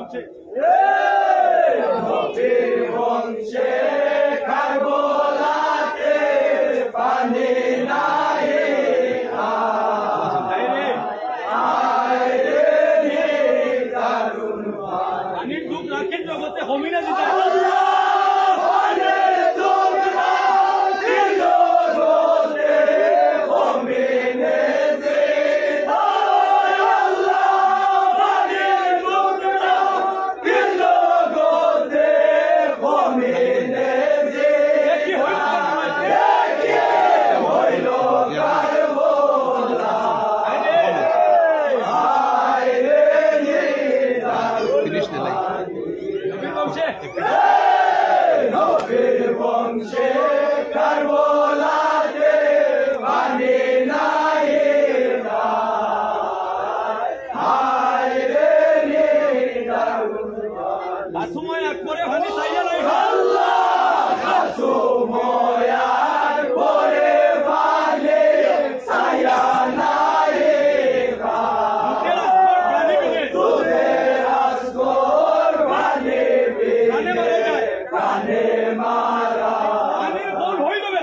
বংশে বংশে কারবালাতে পানি নাই পানির দুঃখ রাখেন জগতে হমিনা দিতে বংশে কারবালাতে পানি নাই হায় রে নিদারুণ সময় এক পরে হানি চাইয়া নাই আল্লাহ সময় আর পরে পানি ছায়া নাই তোদের আসগর পানি কানে মারা পানির বল হয়ে যাবে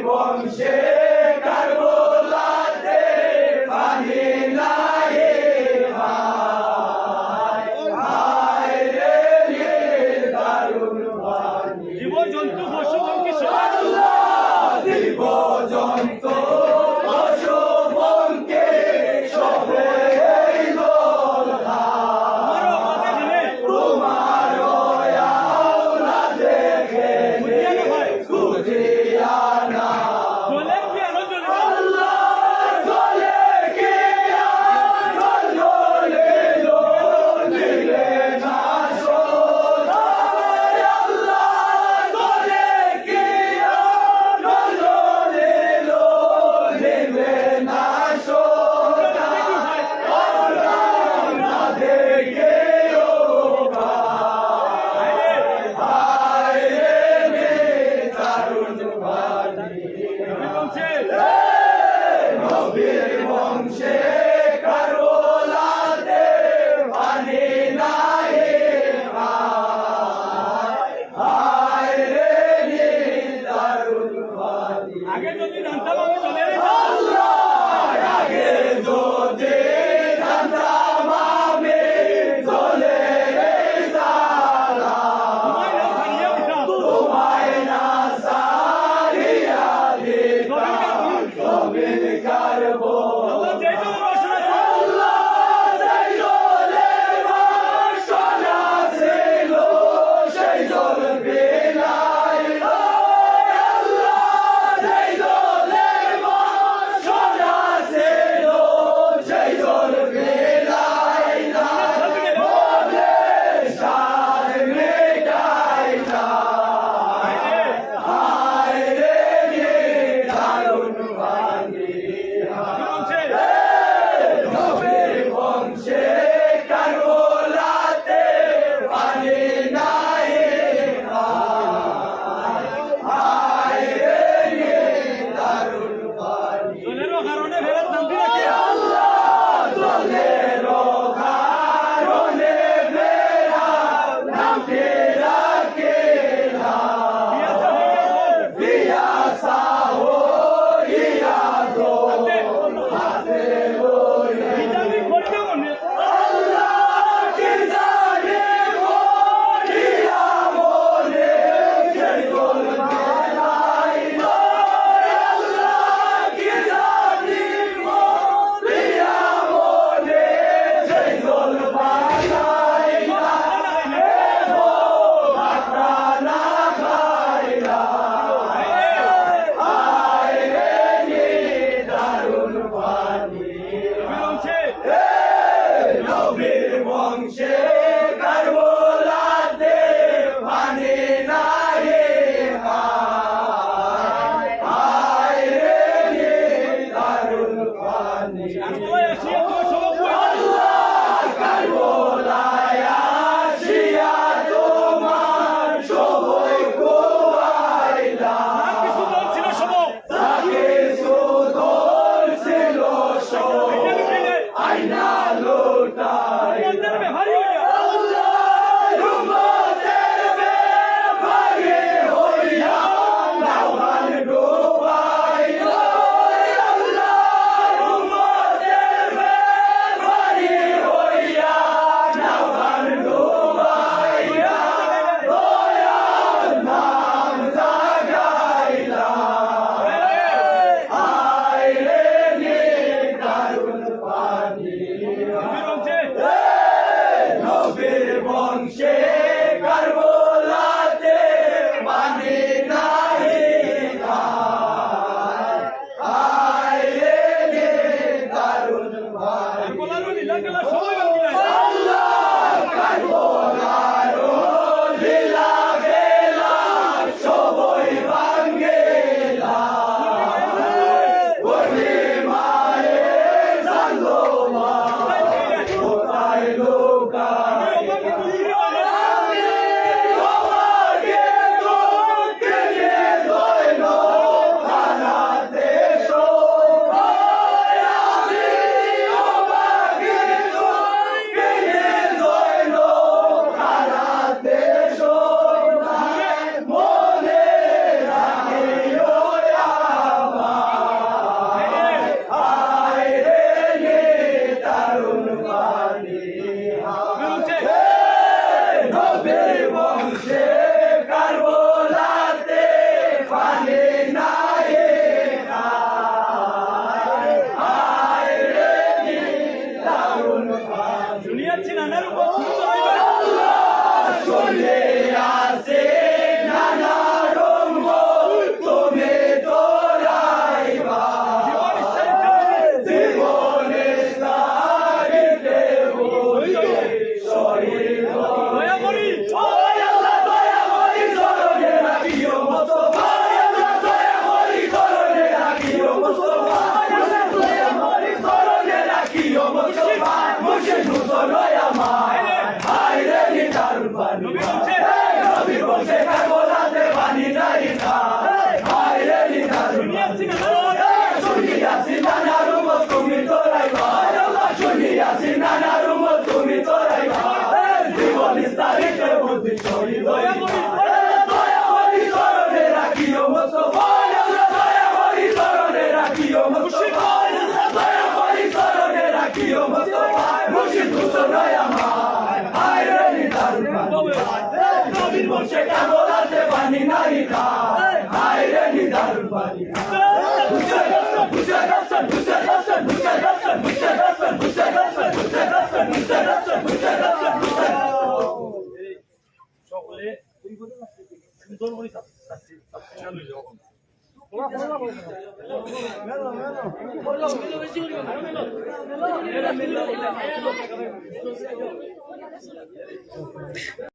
বংশে কারবালাতে পানি নাই হায় রে নিদারুণ পানি জীব জন্তু পশু পঙ্খী সব জীব জন্তু পশু পঙ্খী সবে আমারও আমাদের দিলে তোমার দেখে ভাই খুঁজিয়ানা চলে কি আলো চলে বংশে কারবালাতে পানি নাই হায় রে নিদারুণ পানি আগে যদি জানতাম আমি চলে আগে যদি জানতাম আমি চলে তোমায় না সারিয়া দিতাম জমিন কারবো সেই জল পানি নাই খায় হায় রে নিদার পানি সকলে সুন্দর করে